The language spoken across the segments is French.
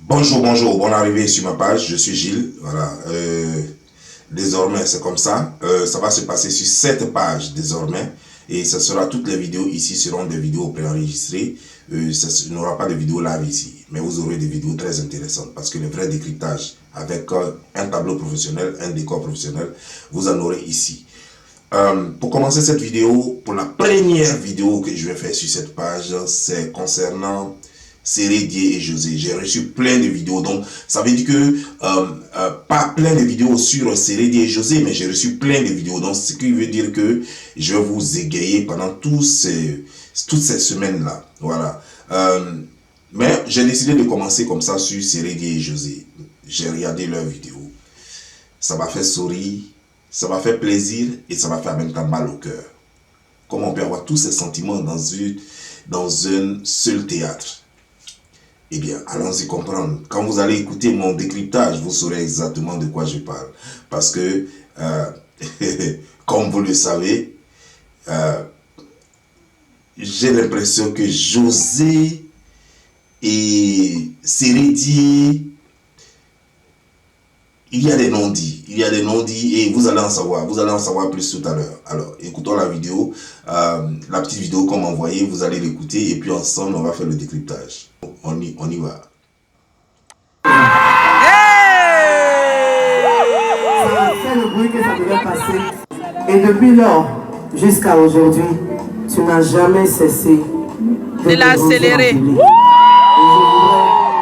Bonjour, bonjour, bonne arrivée sur ma page, je suis Gilles, voilà, désormais c'est comme ça, ça va se passer sur cette page désormais, et ce sera, toutes les vidéos ici seront des vidéos préenregistrées, il n'y aura pas de vidéos live ici, mais vous aurez des vidéos très intéressantes, parce que le vrai décryptage avec un tableau professionnel, un décor professionnel, vous en aurez ici. Pour commencer cette vidéo, pour la première vidéo que je vais faire sur cette page, c'est concernant Sérédier et José. J'ai reçu plein de vidéos, donc ça veut dire que pas plein de vidéos sur Sérédier et José, mais j'ai reçu plein de vidéos, donc ce qui veut dire que je vais vous égayer pendant toutes ces semaines-là, voilà. Mais j'ai décidé de commencer comme ça sur Sérédier et José. J'ai regardé leurs vidéos, ça m'a fait sourire, ça m'a fait plaisir et ça m'a fait en même temps mal au cœur. Comment on peut avoir tous ces sentiments dans un seul théâtre? Eh bien, allons-y comprendre. Quand vous allez écouter mon décryptage, vous saurez exactement de quoi je parle. Parce que, comme vous le savez, j'ai l'impression que José et Sérédier, il y a des non-dits, et vous allez en savoir plus tout à l'heure. Alors, écoutons la vidéo, la petite vidéo qu'on m'a envoyée, vous allez l'écouter, et puis ensemble, on va faire le décryptage. On y va. Ça a fait le bruit que ça devait passer. Et depuis lors, jusqu'à aujourd'hui, tu n'as jamais cessé de l'accélérer. Et je voudrais,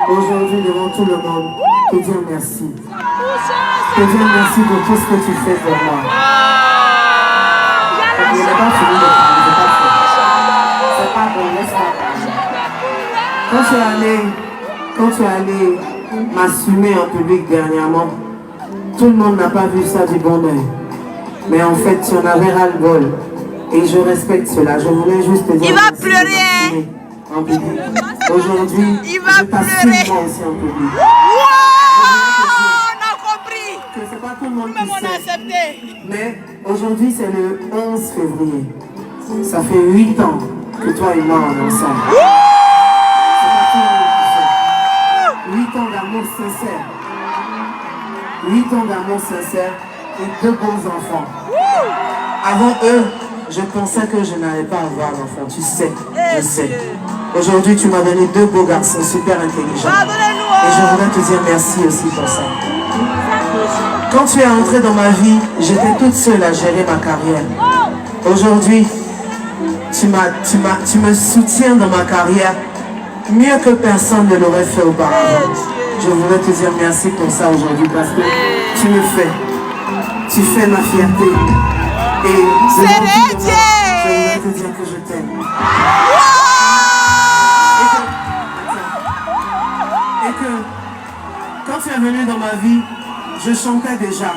aujourd'hui, devant tout le monde, te dire merci. Te dire merci pour tout ce que tu fais pour moi. Je n'ai pas fini de parler, c'est pas bon, laisse-moi parler. Quand tu es allé m'assumer en public dernièrement, tout le monde n'a pas vu ça du bon oeil. Mais en fait, tu en avais ras-le-bol. Et je respecte cela. Je voulais juste te dire... Il va pleurer. En public. Aujourd'hui, il va je t'assume moi aussi en public. On a compris. Que c'est pas tout le monde qui on a sait. accepté. Mais aujourd'hui, c'est le 11 février. Ça fait 8 ans que toi et moi on est ensemble. C'est pas tout le monde qui sait. 8 ans d'amour sincère. 8 ans d'amour sincère et 2 bons enfants. Avant eux, je pensais que je n'allais pas avoir d'enfants. Tu sais, je sais. Aujourd'hui, tu m'as donné 2 beaux garçons super intelligents. Et je voudrais te dire merci aussi pour ça. Quand tu es entré dans ma vie, j'étais toute seule à gérer ma carrière. Aujourd'hui, tu me soutiens dans ma carrière mieux que personne ne l'aurait fait auparavant. Je voudrais te dire merci pour ça aujourd'hui parce que tu me fais. Tu fais ma fierté. Et je voudrais te dire que je t'aime. Et que quand tu es venu dans ma vie, je chantais déjà.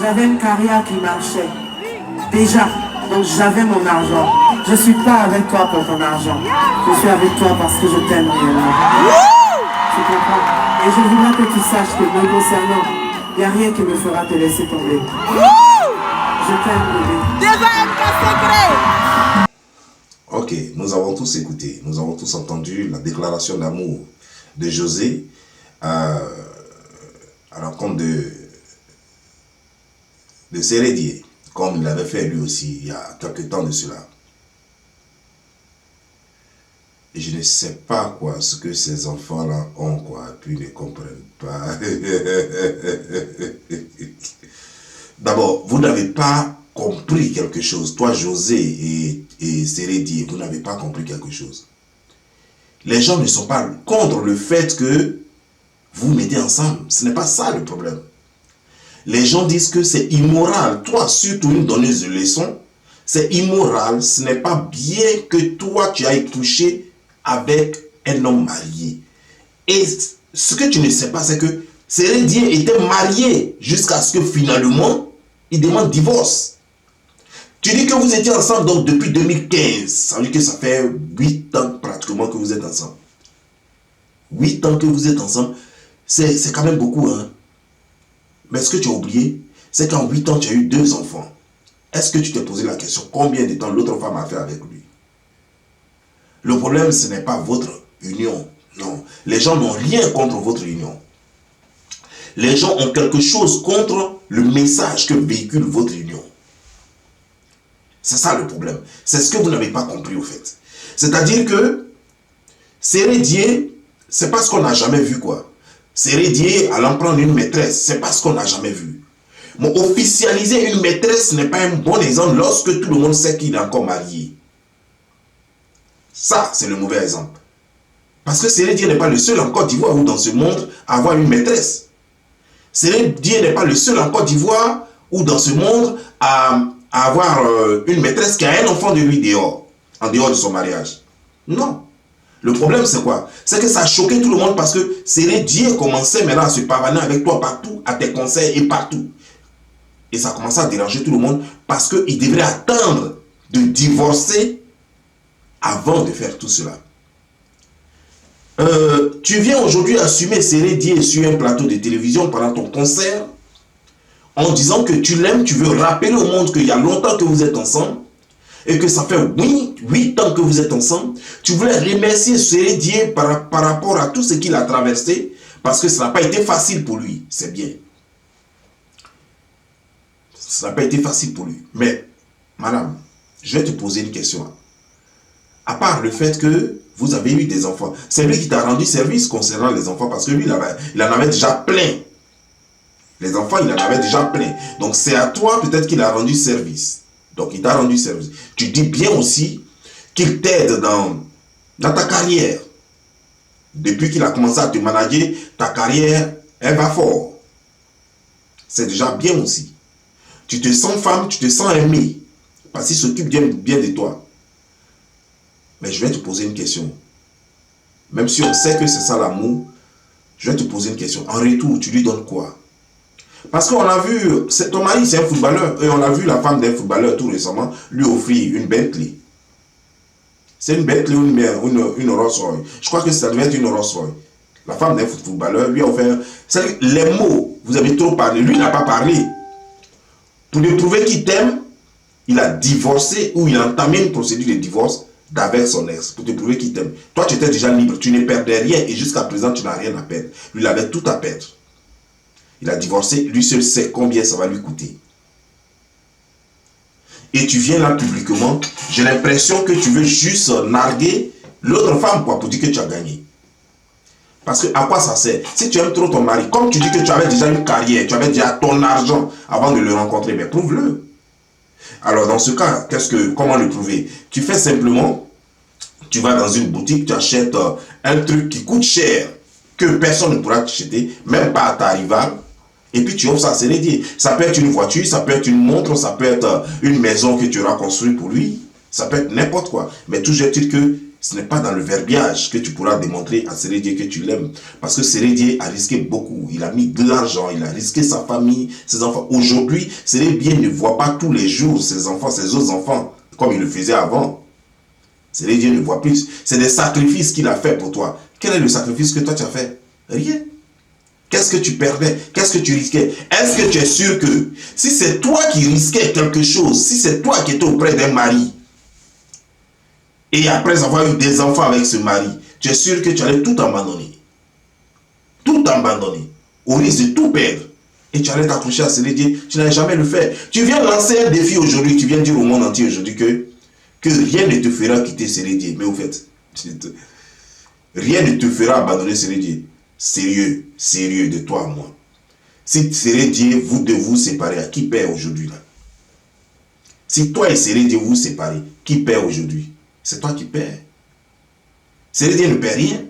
J'avais une carrière qui marchait. Déjà. Donc j'avais mon argent. Je ne suis pas avec toi pour ton argent. Je suis avec toi parce que je t'aime réellement. Tu comprends? Et je voudrais que tu saches que me concernant, il n'y a rien qui me fera te laisser tomber. Je t'aime, bébé. Déjà un cas secret. Ok, nous avons tous écouté, nous avons tous entendu la déclaration d'amour de José à l'encontre de Sérédier, comme il l'avait fait lui aussi il y a quelques temps de cela. Et je ne sais pas quoi, ce que ces enfants-là ont, quoi, puis ils ne comprennent pas. D'abord, vous n'avez pas compris quelque chose. Toi, José et Sérédier, vous n'avez pas compris quelque chose. Les gens ne sont pas contre le fait que vous vous mettez ensemble. Ce n'est pas ça le problème. Les gens disent que c'est immoral. Toi, surtout une donneuse de leçons, c'est immoral. Ce n'est pas bien que toi, tu ailles coucher avec un homme marié. Et ce que tu ne sais pas, c'est que Sérédier était marié jusqu'à ce que finalement, il demande divorce. Tu dis que vous étiez ensemble donc depuis 2015. Ça veut dire que ça fait 8 ans pratiquement que vous êtes ensemble. 8 ans que vous êtes ensemble, c'est quand même beaucoup, hein. Mais ce que tu as oublié, c'est qu'en 8 ans, tu as eu 2 enfants. Est-ce que tu t'es posé la question combien de temps l'autre femme a fait avec lui? Le problème, ce n'est pas votre union. Non. Les gens n'ont rien contre votre union. Les gens ont quelque chose contre le message que véhicule votre union. C'est ça le problème. C'est ce que vous n'avez pas compris au fait. C'est-à-dire que serrer Dieu, c'est pas ce qu'on n'a jamais vu quoi. Serrer Dieu allant prendre une maîtresse, c'est pas ce qu'on n'a jamais vu. Mais officialiser une maîtresse n'est pas un bon exemple lorsque tout le monde sait qu'il est encore marié. Ça, c'est le mauvais exemple. Parce que serrer Dieu n'est pas le seul en Côte d'Ivoire ou dans ce monde à avoir une maîtresse. Serrer Dieu n'est pas le seul en Côte d'Ivoire ou dans ce monde à avoir une maîtresse qui a un enfant de lui dehors, en dehors de son mariage. Non. Le problème, c'est quoi? C'est que ça a choqué tout le monde parce que Serrer Dieu commençait maintenant à se pavaner avec toi partout, à tes conseils et partout. Et ça a commencé à déranger tout le monde parce qu'il devrait attendre de divorcer avant de faire tout cela. Tu viens aujourd'hui assumer Serrer Dieu sur un plateau de télévision pendant ton concert en disant que tu l'aimes, tu veux rappeler au monde qu'il y a longtemps que vous êtes ensemble et que ça fait 8 ans que vous êtes ensemble. Tu voulais remercier Serrer Dieu par rapport à tout ce qu'il a traversé parce que ça n'a pas été facile pour lui. C'est bien. Ça n'a pas été facile pour lui. Mais, madame, je vais te poser une question. À part le fait que vous avez eu des enfants, c'est lui qui t'a rendu service concernant les enfants parce que lui, il en avait déjà plein. Les enfants, il en avait déjà plein. Donc, c'est à toi peut-être qu'il a rendu service. Donc, il t'a rendu service. Tu dis bien aussi qu'il t'aide dans ta carrière. Depuis qu'il a commencé à te manager, ta carrière, elle va fort. C'est déjà bien aussi. Tu te sens femme, tu te sens aimée. Parce qu'il s'occupe bien de toi. Mais je vais te poser une question. Même si on sait que c'est ça l'amour, je vais te poser une question. En retour, tu lui donnes quoi? Parce qu'on a vu, ton mari c'est un footballeur, et on a vu la femme d'un footballeur tout récemment lui offrir une Bentley. C'est une Bentley ou une Rolls Royce. Je crois que ça devait être une Rolls Royce. La femme d'un footballeur lui a offert. Les mots, vous avez trop parlé. Lui n'a pas parlé. Pour lui prouver qu'il t'aime, il a divorcé ou il a entamé une procédure de divorce avec son ex. Pour te prouver qu'il t'aime. Toi, tu étais déjà libre. Tu ne perdais rien et jusqu'à présent, tu n'as rien à perdre. Lui, il avait tout à perdre. Il a divorcé. Lui seul sait combien ça va lui coûter. Et tu viens là publiquement, j'ai l'impression que tu veux juste narguer l'autre femme quoi, pour dire que tu as gagné. Parce que à quoi ça sert? Si tu aimes trop ton mari, comme tu dis que tu avais déjà une carrière, tu avais déjà ton argent avant de le rencontrer, mais prouve-le. Alors dans ce cas, comment le prouver? Tu fais simplement, tu vas dans une boutique, tu achètes un truc qui coûte cher, que personne ne pourra t'acheter, même pas à ta rivale. Et puis tu offres ça à Serrer Dieu. Ça peut être une voiture, ça peut être une montre, ça peut être une maison que tu auras construite pour lui. Ça peut être n'importe quoi. Mais toujours est-il que ce n'est pas dans le verbiage que tu pourras démontrer à Serrer Dieu que tu l'aimes. Parce que Serrer Dieu a risqué beaucoup. Il a mis de l'argent, il a risqué sa famille, ses enfants. Aujourd'hui, Serrer Dieu ne voit pas tous les jours ses enfants, ses autres enfants, comme il le faisait avant. Serrer Dieu ne voit plus. C'est des sacrifices qu'il a fait pour toi. Quel est le sacrifice que toi tu as fait? Rien. Qu'est-ce que tu perdais? Qu'est-ce que tu risquais? Est-ce que tu es sûr que si c'est toi qui risquais quelque chose, si c'est toi qui étais auprès d'un mari, et après avoir eu des enfants avec ce mari, tu es sûr que tu allais tout abandonner? Tout abandonner, au risque de tout perdre. Et tu allais t'accrocher à Serrer Dieu, tu n'allais jamais le faire. Tu viens lancer un défi aujourd'hui, tu viens dire au monde entier aujourd'hui que rien ne te fera quitter Serrer Dieu. Mais au fait, rien ne te fera abandonner Serrer Dieu. Sérieux, sérieux de toi à moi. Si Serrer Dieu, vous devez vous séparer, à qui perd aujourd'hui là? Si toi et Serrer Dieu vous séparez, qui perd aujourd'hui? C'est toi qui perds. Serrer Dieu ne perd rien.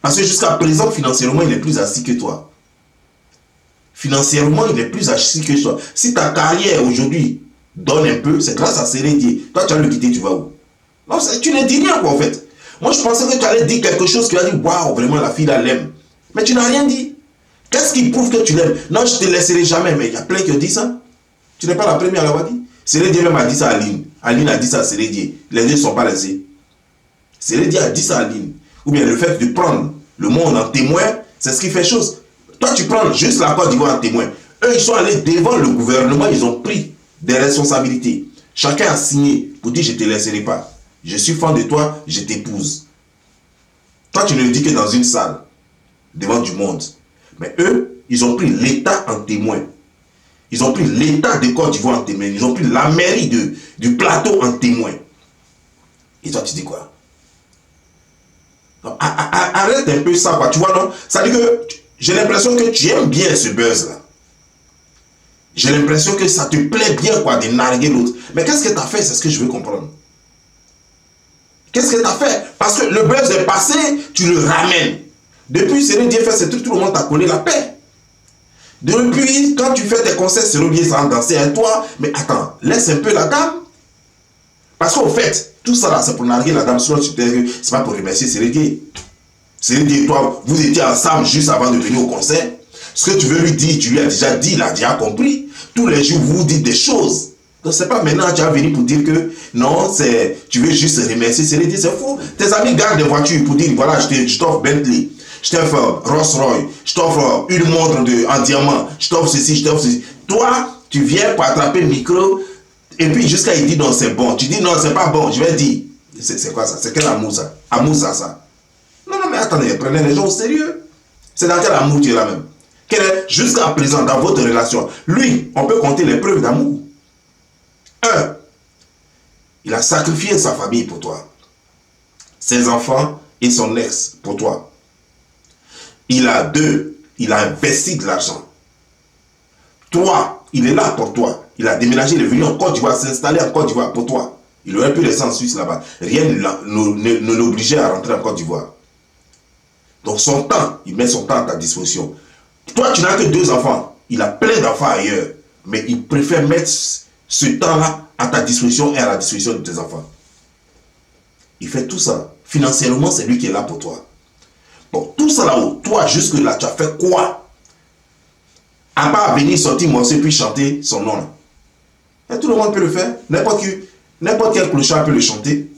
Parce que jusqu'à présent, financièrement, il est plus assis que toi. Financièrement, il est plus assis que toi. Si ta carrière aujourd'hui donne un peu, c'est grâce à Serrer Dieu. Toi, tu vas le quitter, tu vas où? Non, tu ne dis rien quoi en fait. Moi, je pensais que tu allais dire quelque chose qui va dire, waouh, vraiment la fille là l'aime. Mais tu n'as rien dit. Qu'est-ce qui prouve que tu l'aimes? Non, je ne te laisserai jamais, mais il y a plein qui ont dit ça. Tu n'es pas la première à l'avoir dit. Serrer Dieu même a dit ça à Aline. Aline a dit ça à Serrer Dieu. Les deux ne sont pas laissés. Serrer Dieu a dit ça à Aline. Ou bien le fait de prendre le monde en témoin, c'est ce qui fait chose. Toi, tu prends juste la Côte d'Ivoire en témoin. Eux, ils sont allés devant le gouvernement, ils ont pris des responsabilités. Chacun a signé pour dire je ne te laisserai pas. Je suis fan de toi, je t'épouse. Toi, tu ne le dis que dans une salle, devant du monde. Mais eux, ils ont pris l'État en témoin. Ils ont pris l'État de Côte d'Ivoire en témoin. Ils ont pris la mairie du plateau en témoin. Et toi, tu dis quoi? Donc, arrête un peu ça, quoi. Tu vois, non? Ça dit que j'ai l'impression que tu aimes bien ce buzz-là. J'ai l'impression que ça te plaît bien, quoi, de narguer l'autre. Mais qu'est-ce que tu as fait? C'est ce que je veux comprendre. Qu'est-ce que tu as fait? Parce que le buzz est passé, tu le ramènes. Depuis, Cyril Dié fait ce truc, tout le monde t'a collé la paix. Depuis, quand tu fais tes concerts, Cyril Dié s'en danser à toi. Mais attends, laisse un peu la dame. Parce qu'au fait, tout ça là, c'est pour narguer la dame. Sinon, c'est pas pour remercier Cyril Dié. Cyril Dié, toi, vous étiez ensemble juste avant de venir au concert. Ce que tu veux lui dire, tu lui as déjà dit, il a déjà compris. Tous les jours, vous dites des choses. Donc, c'est pas maintenant que tu vas venir pour dire que non, tu veux juste remercier Cyril Dié, c'est fou. Tes amis gardent des voitures pour dire, voilà, je t'offre Bentley, je t'offre Rolls Royce, je t'offre une montre en diamant, je t'offre ceci, je t'offre ceci. Toi, tu viens pour attraper le micro, et puis jusqu'à il dit non, c'est bon. Tu dis non, c'est pas bon, je vais dire. C'est quoi ça? C'est quel amour ça? Amour ça? Non, mais attendez, prenez les gens au sérieux. C'est dans quel amour tu es là même? Jusqu'à présent, dans votre relation, lui, on peut compter les preuves d'amour. 1. Il a sacrifié sa famille pour toi. Ses enfants et son ex pour toi. 2. Il a investi de l'argent. 3. Il est là pour toi. Il a déménagé, il est venu en Côte d'Ivoire, s'installer en Côte d'Ivoire pour toi. Il aurait pu rester en Suisse là-bas. Rien ne l'obligeait à rentrer en Côte d'Ivoire. Donc son temps, il met son temps à ta disposition. Toi, tu n'as que 2 enfants. Il a plein d'enfants ailleurs. Mais il préfère mettre ce temps-là à ta disposition et à la disposition de tes enfants. Il fait tout ça. Financièrement, c'est lui qui est là pour toi. Bon, tout ça là-haut, toi, jusque-là, tu as fait quoi? À part venir sortir morceau puis chanter son nom. Et tout le monde peut le faire. N'importe quel clochard peut le chanter.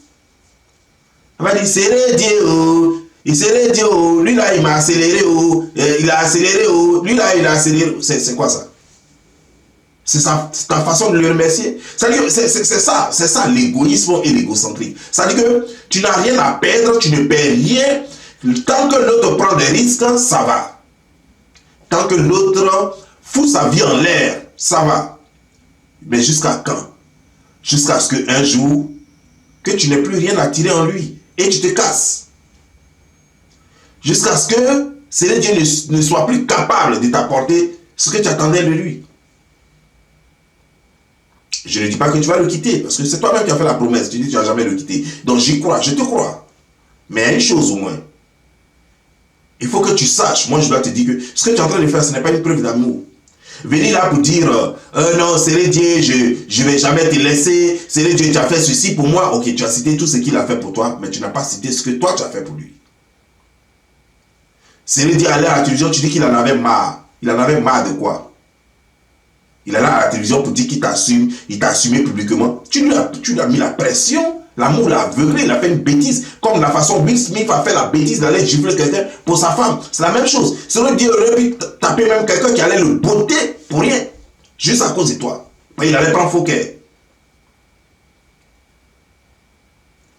On va dire, c'est Dieu, oh. Il s'est dit, oh, lui là, il m'a accéléré, oh, il a accéléré, oh, lui là, il a accéléré. C'est quoi ça? C'est ta façon de le remercier. C'est ça l'égoïsme et l'égocentrisme. C'est-à-dire que tu n'as rien à perdre, tu ne perds rien. Tant que l'autre prend des risques, ça va. Tant que l'autre fout sa vie en l'air, ça va. Mais jusqu'à quand? Jusqu'à ce qu'un jour, que tu n'aies plus rien à tirer en lui et tu te casses. Jusqu'à ce que Cyril Dié ne soit plus capable de t'apporter ce que tu attendais de lui. Je ne dis pas que tu vas le quitter, parce que c'est toi-même qui as fait la promesse. Tu dis que tu ne vas jamais le quitter. Donc j'y crois, je te crois. Mais il y a une chose au moins. Il faut que tu saches, moi je dois te dire que ce que tu es en train de faire, ce n'est pas une preuve d'amour. Venir là pour dire, non, Cyril Dié, je ne vais jamais te laisser. Cyril Dié, tu as fait ceci pour moi. Ok, tu as cité tout ce qu'il a fait pour toi, mais tu n'as pas cité ce que toi tu as fait pour lui. Cyril Dié allait à la télévision, tu dis qu'il en avait marre. Il en avait marre de quoi? Il allait à la télévision pour dire qu'il t'assume, il t'a assumé publiquement. Tu lui as mis la pression, l'amour l'a aveuglé, il a fait une bêtise. Comme la façon Will Smith a fait la bêtise d'aller gifler quelqu'un pour sa femme. C'est la même chose. Cyril Dié aurait pu taper même quelqu'un qui allait le botter pour rien. Juste à cause de toi. Mais il allait prendre faux cœur.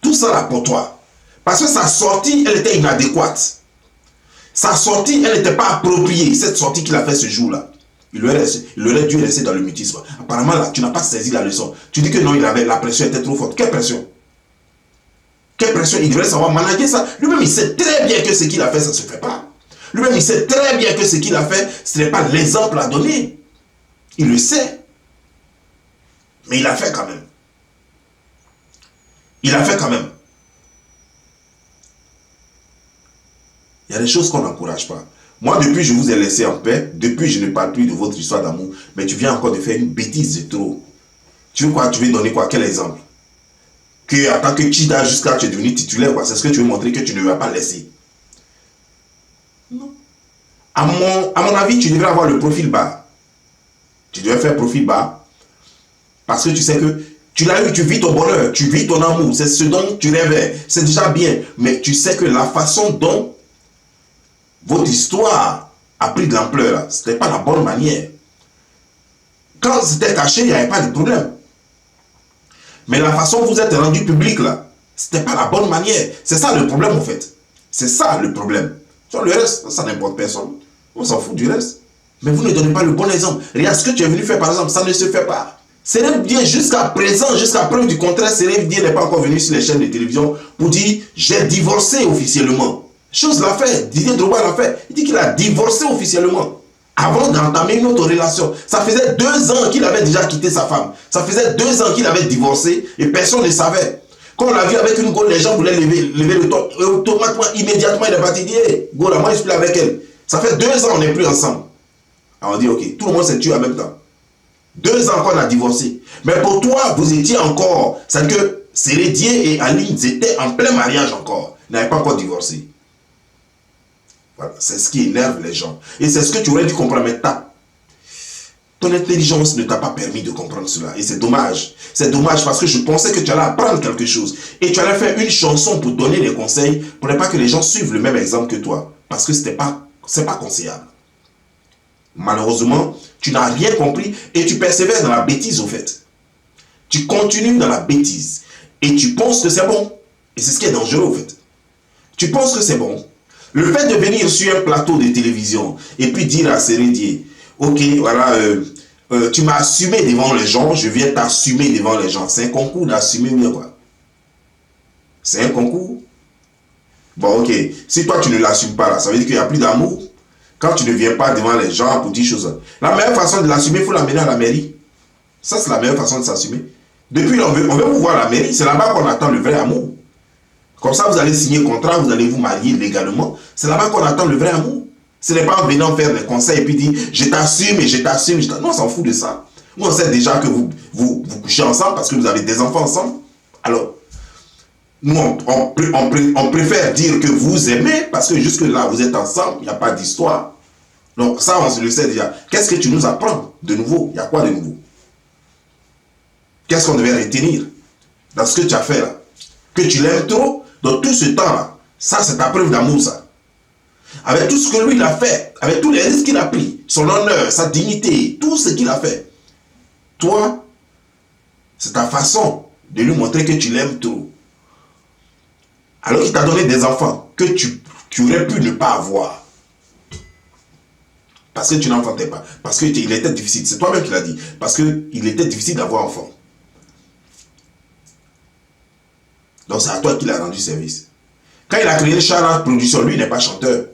Tout ça là pour toi. Parce que sa sortie, elle était inadéquate. Sa sortie, elle n'était pas appropriée. Cette sortie qu'il a fait ce jour-là. Il aurait dû rester dans le mutisme. Apparemment, là, tu n'as pas saisi la leçon. Tu dis que non, la pression était trop forte. Quelle pression? Quelle pression? Il devrait savoir manager ça. Lui-même, il sait très bien que ce qu'il a fait, ça ne se fait pas. Lui-même, il sait très bien que ce qu'il a fait, ce n'est pas l'exemple à donner. Il le sait. Mais il a fait quand même. Il a fait quand même. Il y a des choses qu'on n'encourage pas. Moi, depuis, je vous ai laissé en paix. Depuis, je ne parle plus de votre histoire d'amour. Mais tu viens encore de faire une bêtise de trop. Tu veux quoi? Tu veux donner quoi? Quel exemple? Que en tant que Chida, jusqu'à tu es devenu titulaire, quoi. C'est ce que tu veux montrer que tu ne vas pas laisser. Non. À mon avis, tu devrais avoir le profil bas. Tu devrais faire profil bas. Parce que tu sais que tu l'as eu, tu vis ton bonheur, tu vis ton amour. C'est ce dont tu rêvais. C'est déjà bien. Mais tu sais que la façon dont votre histoire a pris de l'ampleur, ce n'était pas la bonne manière. Quand c'était caché, il n'y avait pas de problème. Mais la façon dont vous êtes rendu public là, ce n'était pas la bonne manière. C'est ça le problème en fait. C'est ça le problème. Sur le reste, ça n'importe personne. On s'en fout du reste. Mais vous ne donnez pas le bon exemple. Regarde ce que tu es venu faire par exemple, ça ne se fait pas. Serif Dié jusqu'à présent, jusqu'à preuve du contraire, Serif Dié n'est pas encore venu sur les chaînes de télévision pour dire j'ai divorcé officiellement. Chose l'a fait, Didier Drogba l'a fait. Il dit qu'il a divorcé officiellement avant d'entamer une autre relation. Ça faisait 2 ans qu'il avait déjà quitté sa femme. Ça faisait 2 ans qu'il avait divorcé et personne ne savait. Quand on l'a vu avec une Gaule, les gens voulaient lever le ton. Automatiquement, immédiatement, il est parti dire Gaule, moi je suis plus avec elle. Ça fait 2 ans on n'est plus ensemble. Alors on dit ok, tout le monde s'est tué en même temps. 2 ans qu'on a divorcé. Mais pour toi, vous étiez encore. C'est-à-dire que Serif Dié et Aline étaient en plein mariage encore. Ils n'avaient pas encore divorcé. Voilà, c'est ce qui énerve les gens. Et c'est ce que tu aurais dû comprendre maintenant. Ton intelligence ne t'a pas permis de comprendre cela. Et c'est dommage. C'est dommage parce que je pensais que tu allais apprendre quelque chose. Et tu allais faire une chanson pour donner des conseils pour ne pas que les gens suivent le même exemple que toi. Parce que c'est pas conseillable. Malheureusement, tu n'as rien compris et tu persévères dans la bêtise au fait. Tu continues dans la bêtise et tu penses que c'est bon. Et c'est ce qui est dangereux au fait. Tu penses que c'est bon. Le fait de venir sur un plateau de télévision et puis dire à Serif Dié, ok, voilà, tu m'as assumé devant les gens, je viens t'assumer devant les gens. C'est un concours d'assumer bien quoi. C'est un concours. Bon, ok, si toi tu ne l'assumes pas là, ça veut dire qu'il n'y a plus d'amour. Quand tu ne viens pas devant les gens pour dire choses. La meilleure façon de l'assumer, il faut l'amener à la mairie. Ça, c'est la meilleure façon de s'assumer. Depuis, on veut vous voir à la mairie. C'est là-bas qu'on attend le vrai amour. Comme ça, vous allez signer contrat, vous allez vous marier légalement. C'est là-bas qu'on attend le vrai amour. Ce n'est pas en venant faire des conseils et puis dire je t'assume et je t'assume. Non, on s'en fout de ça. Nous, on sait déjà que vous couchez ensemble parce que vous avez des enfants ensemble. Alors, nous, on préfère dire que vous aimez parce que jusque-là, vous êtes ensemble, il n'y a pas d'histoire. Donc, ça, on se le sait déjà. Qu'est-ce que tu nous apprends de nouveau? Il y a quoi de nouveau? Qu'est-ce qu'on devait retenir dans ce que tu as fait là? Que tu l'aimes trop dans tout ce temps-là. Ça, c'est ta preuve d'amour, ça. Avec tout ce que lui, il a fait, avec tous les risques qu'il a pris, son honneur, sa dignité, tout ce qu'il a fait. Toi, c'est ta façon de lui montrer que tu l'aimes trop. Alors qu'il t'a donné des enfants que tu aurais pu ne pas avoir. Parce que tu n'enfantais pas. Parce qu'il était difficile. C'est toi-même qui l'as dit. Parce qu'il était difficile d'avoir enfant. Donc c'est à toi qu'il a rendu service. Quand il a créé Chana Production, lui il n'est pas chanteur.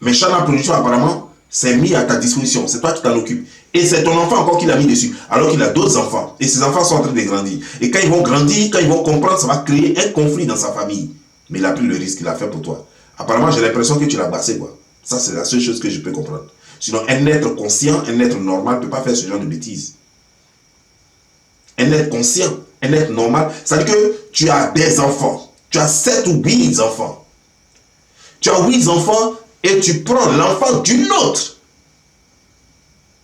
Mais Chana Production apparemment s'est mis à ta disposition. C'est toi qui t'en occupes. Et c'est ton enfant encore qu'il a mis dessus. Alors qu'il a d'autres enfants. Et ses enfants sont en train de grandir. Et quand ils vont grandir, quand ils vont comprendre, ça va créer un conflit dans sa famille. Mais il a pris le risque qu'il a fait pour toi. Apparemment j'ai l'impression que tu l'as bassé quoi. Ça c'est la seule chose que je peux comprendre. Sinon un être conscient, un être normal ne peut pas faire ce genre de bêtises. Un être conscient, un être normal, ça veut dire que tu as des enfants. Tu as 7 ou 8 enfants. Tu as 8 enfants et tu prends l'enfant d'une autre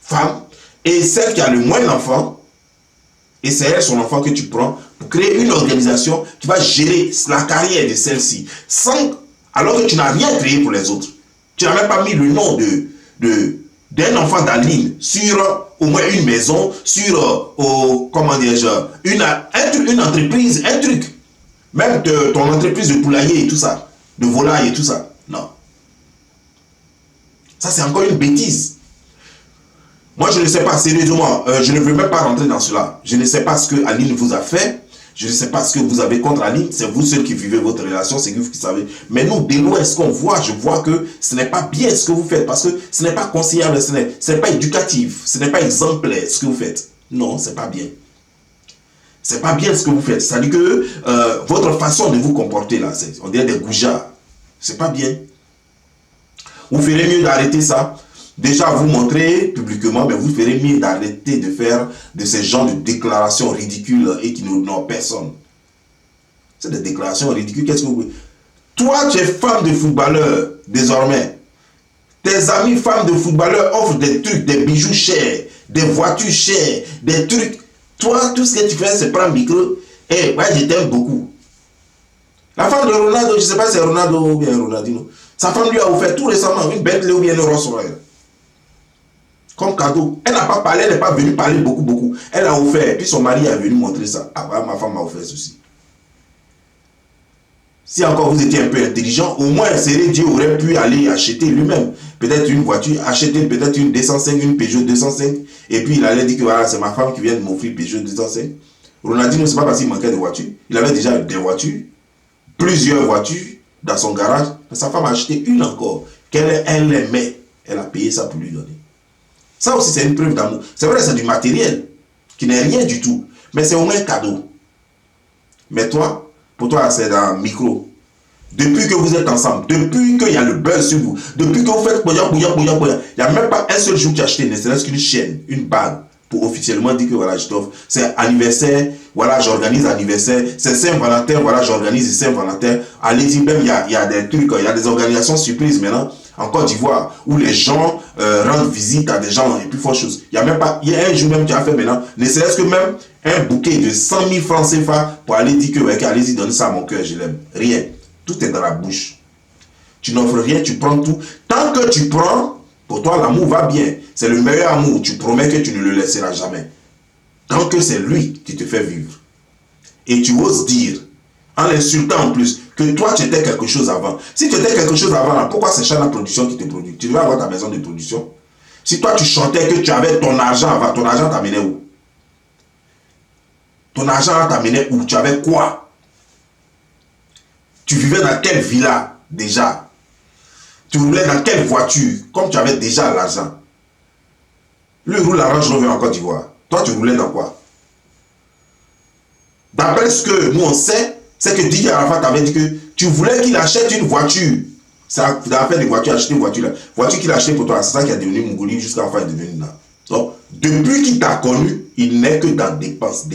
femme et celle qui a le moins d'enfants et c'est elle son enfant que tu prends pour créer une organisation qui va gérer la carrière de celle-ci alors que tu n'as rien créé pour les autres. Tu n'as même pas mis le nom d'un enfant d'Aline sur au moins une maison, sur comment dirais-je, une entreprise, un truc. Même ton entreprise de poulailler et tout ça, de volaille et tout ça. Non. Ça, c'est encore une bêtise. Moi, je ne sais pas, sérieusement, je ne veux même pas rentrer dans cela. Je ne sais pas ce que Aline vous a fait. Je ne sais pas ce que vous avez contre Aline. C'est vous seul qui vivez votre relation, c'est vous qui savez. Mais nous, de loin, ce qu'on voit, je vois que ce n'est pas bien ce que vous faites. Parce que ce n'est pas conseillable, ce n'est pas éducatif, ce n'est pas exemplaire ce que vous faites. Non, c'est pas bien. C'est pas bien ce que vous faites. C'est-à-dire que votre façon de vous comporter là, on dirait des goujats. C'est pas bien. Vous ferez mieux d'arrêter ça. Déjà vous montrer publiquement, mais vous ferez mieux d'arrêter de faire de ces genres de déclarations ridicules et qui n'ont personne. C'est des déclarations ridicules. Qu'est-ce que vous... Toi, tu es femme de footballeur désormais. Tes amis femmes de footballeurs offrent des trucs, des bijoux chers, des voitures chères, des trucs. Toi, tout ce que tu fais, c'est prendre le micro. Et moi, je t'aime beaucoup. La femme de Ronaldo, je ne sais pas si c'est Ronaldo ou bien Ronaldinho. Sa femme lui a offert tout récemment une Bentley ou bien une Rolls Royce. Comme cadeau. Elle n'a pas parlé, elle n'est pas venue parler beaucoup. Elle a offert. Puis son mari est venu montrer ça. Ah, ma femme m'a offert ceci. Si encore vous étiez un peu intelligent, au moins Dieu aurait pu aller acheter lui-même peut-être une voiture, acheter peut-être une 205, une Peugeot 205, et puis il allait dire que voilà, c'est ma femme qui vient de m'offrir Peugeot 205. Ronaldinho, c'est pas parce qu'il manquait de voitures, il avait déjà des voitures, plusieurs voitures dans son garage, mais sa femme a acheté une encore, qu'elle aimait, elle a payé ça pour lui donner. Ça aussi, c'est une preuve d'amour. C'est vrai, c'est du matériel, qui n'est rien du tout, mais c'est au moins un cadeau. Mais toi, pour toi, c'est dans le micro. Depuis que vous êtes ensemble, depuis qu'il y a le buzz sur vous, depuis que vous faites bouillant, il n'y a même pas un seul jour que tu as acheté, ne serait-ce qu'une chaîne, une bague, pour officiellement dire que voilà, je t'offre. C'est anniversaire, voilà, j'organise anniversaire. C'est Saint-Valentin, voilà, j'organise Saint-Valentin. Allez-y, même, il y a des trucs, il y a des organisations surprises maintenant, en Côte d'Ivoire, où les gens rendent visite à des gens, et puis faut chose. Il y a même pas, il y a un jour même que tu as fait maintenant, ne serait-ce que même un bouquet de 100 000 francs CFA pour aller dire que, ouais, allez-y, donne ça à mon cœur, je l'aime. Rien. Tout est dans la bouche. Tu n'offres rien, tu prends tout. Tant que tu prends, pour toi, l'amour va bien. C'est le meilleur amour. Tu promets que tu ne le laisseras jamais. Tant que c'est lui qui te fait vivre. Et tu oses dire, en l'insultant en plus, que toi, tu étais quelque chose avant. Si tu étais quelque chose avant, là, pourquoi c'est Chana Production qui te produit? Tu devais avoir ta maison de production. Si toi, tu chantais que tu avais ton argent avant, ton argent t'amenait où? Ton argent t'amenait où? Tu avais quoi? Tu vivais dans quelle villa déjà? Tu roulais dans quelle voiture? Comme tu avais déjà l'argent. Lui roule la Range Rover en Côte d'Ivoire. Toi, tu roulais dans quoi? D'après ce que nous on sait, c'est que Didier Arafat t'avait dit que tu voulais qu'il achète une voiture. Ça, dans l'affaire des voitures, acheter une voiture là. Voiture qu'il a acheté pour toi, c'est ça qui a devenu Mongoli jusqu'à enfin devenu là. Donc, depuis qu'il t'a connu, il n'est que dans dépenses.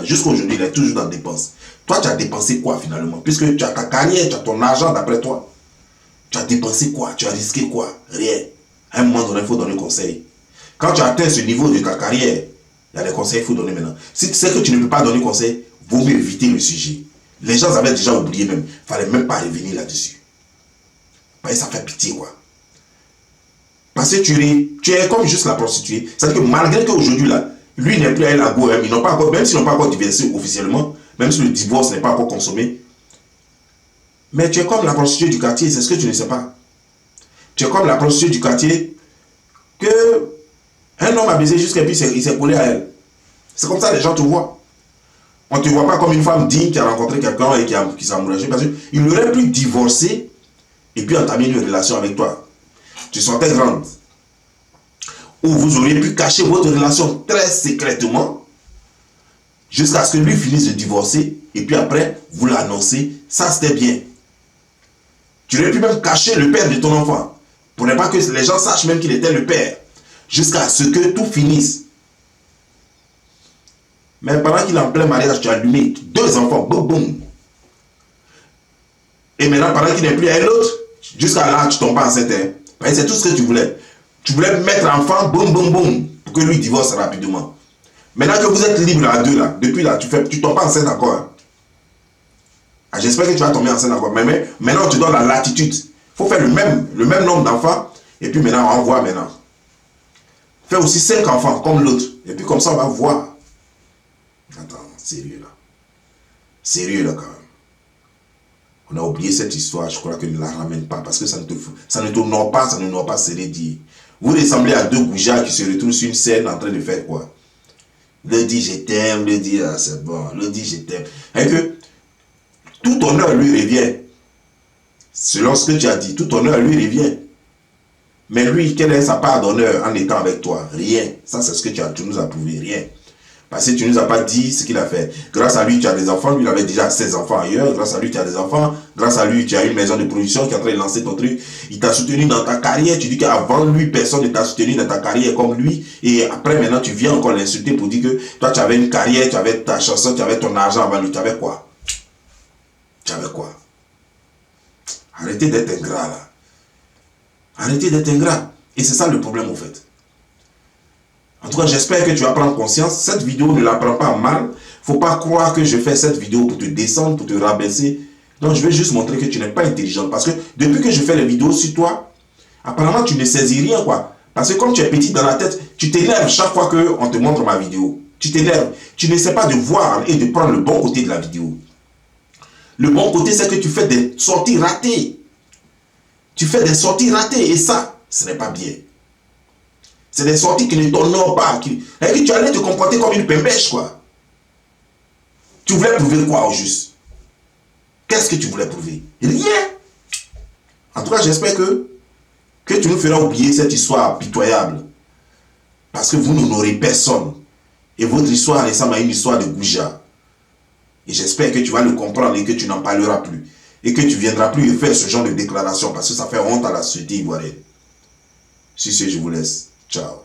Jusqu'à aujourd'hui, il est toujours dans dépenses. Toi, tu as dépensé quoi finalement? Puisque tu as ta carrière, tu as ton argent d'après toi. Tu as dépensé quoi? Tu as risqué quoi? Rien. À un moment donné, il faut donner conseil. Quand tu atteins ce niveau de ta carrière, il y a des conseils qu'il faut donner maintenant. Si tu sais que tu ne peux pas donner conseil, vaut mieux éviter le sujet. Les gens avaient déjà oublié même. Il ne fallait même pas revenir là-dessus. Parce que ça fait pitié quoi. Parce que tu es comme juste la prostituée. C'est-à-dire que malgré qu'aujourd'hui là, lui n'est plus à la go, ils n'ont pas encore, même s'ils n'ont pas encore divorcé officiellement, même si le divorce n'est pas encore consommé, mais tu es comme la prostituée du quartier, c'est ce que tu ne sais pas. Tu es comme la prostituée du quartier que un homme a baisé jusqu'à puis il s'est collé à elle. C'est comme ça les gens te voient. On ne te voit pas comme une femme digne qui a rencontré quelqu'un et qui s'est amouragé parce qu'il aurait pu divorcer et puis entamer une relation avec toi. Tu sentais grande. Ou vous auriez pu cacher votre relation très secrètement jusqu'à ce que lui finisse de divorcer et puis après vous l'annoncez. Ça c'était bien. Tu aurais pu même cacher le père de ton enfant pour ne pas que les gens sachent même qu'il était le père jusqu'à ce que tout finisse. Mais pendant qu'il est en plein mariage, tu as allumé 2 enfants, boum boum. Et maintenant pendant qu'il n'est plus avec l'autre, jusqu'à là tu tombes pas enceinte. C'est tout ce que tu voulais. Tu voulais mettre enfant, boum, boum, boum, pour que lui divorce rapidement. Maintenant que vous êtes libre à 2 là, depuis là, tu tombes pas enceinte encore. Hein. Ah, j'espère que tu vas tomber enceinte encore. Mais maintenant, tu donnes la latitude. Il faut faire le même nombre d'enfants. Et puis maintenant, on voit maintenant. Fais aussi 5 enfants comme l'autre. Et puis comme ça, on va voir. Attends, sérieux là. Sérieux là quand même. On a oublié cette histoire, je crois que ne la ramène pas parce que ça ne t'honore pas, ça ne n'honore pas Sérédi. Vous ressemblez à 2 goujats qui se retrouvent sur une scène en train de faire quoi? Le dit je t'aime, le dit ah, c'est bon, le dit je t'aime. Et que tout honneur lui revient. Selon ce que tu as dit, tout honneur lui revient. Mais lui, quelle est sa part d'honneur en étant avec toi? Rien. Ça, c'est ce que tu nous as prouvé, rien. Parce que tu ne nous as pas dit ce qu'il a fait. Grâce à lui, tu as des enfants. Lui, il avait déjà 16 enfants ailleurs. Grâce à lui, tu as des enfants. Grâce à lui, tu as une maison de production qui est en train de lancer ton truc. Il t'a soutenu dans ta carrière. Tu dis qu'avant lui, personne ne t'a soutenu dans ta carrière comme lui. Et après, maintenant, tu viens encore l'insulter pour dire que toi, tu avais une carrière, tu avais ta chanson, tu avais ton argent avant lui. Tu avais quoi? Tu avais quoi? Arrêtez d'être ingrat, là. Arrêtez d'être ingrat. Et c'est ça le problème, au fait. En tout cas, j'espère que tu vas prendre conscience. Cette vidéo ne la prends pas mal. Il ne faut pas croire que je fais cette vidéo pour te descendre, pour te rabaisser. Non, je vais juste montrer que tu n'es pas intelligent. Parce que depuis que je fais les vidéos sur toi, apparemment, tu ne saisis rien, quoi. Parce que comme tu es petit dans la tête, tu t'énerves chaque fois qu'on te montre ma vidéo. Tu t'énerves. Tu ne sais pas de voir et de prendre le bon côté de la vidéo. Le bon côté, c'est que tu fais des sorties ratées. Tu fais des sorties ratées et ça, ce n'est pas bien. C'est des sorties qui ne t'honorent pas. Et tu allais te comporter comme une pembèche, quoi. Tu voulais prouver quoi au juste? Qu'est-ce que tu voulais prouver? Rien. En tout cas, j'espère que tu nous feras oublier cette histoire pitoyable. Parce que vous n'honorez personne. Et votre histoire ressemble à une histoire de Gouja. Et j'espère que tu vas le comprendre et que tu n'en parleras plus. Et que tu ne viendras plus faire ce genre de déclaration parce que ça fait honte à la société ivoirienne. Sur ce, je vous laisse. Ciao.